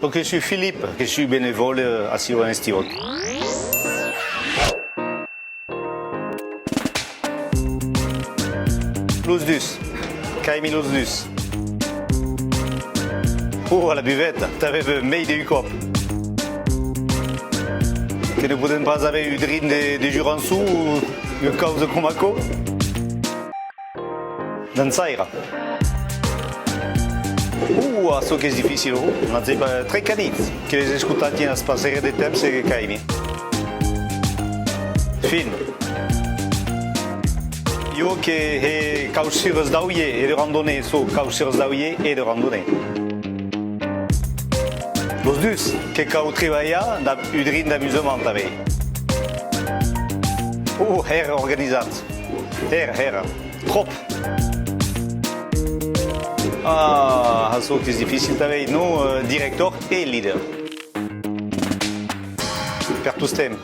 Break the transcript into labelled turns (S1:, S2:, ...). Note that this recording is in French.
S1: Donc, je suis Philippe, je suis bénévole à Siro-Estivot. Lousdus, Kaimi Lousdus. Oh, la buvette, t'avais le meilleur du cop. Que ne pouvons pas avoir eu de Jurançou ou une cause comme Ako? Dans Saïra. Ça che è difficile, ma è tre canizzi che les ascoltati a spasare del tempo e caimi. Fin. Io che è causures d'auie e de randonnée, so causures d'auie e de randonnée. Los dus che cau treballa da udrin d'amusement també. Her organitzat. Her. Trop. Ça que c'est difficile d'avec nous, directeur et leader. Per tous temps.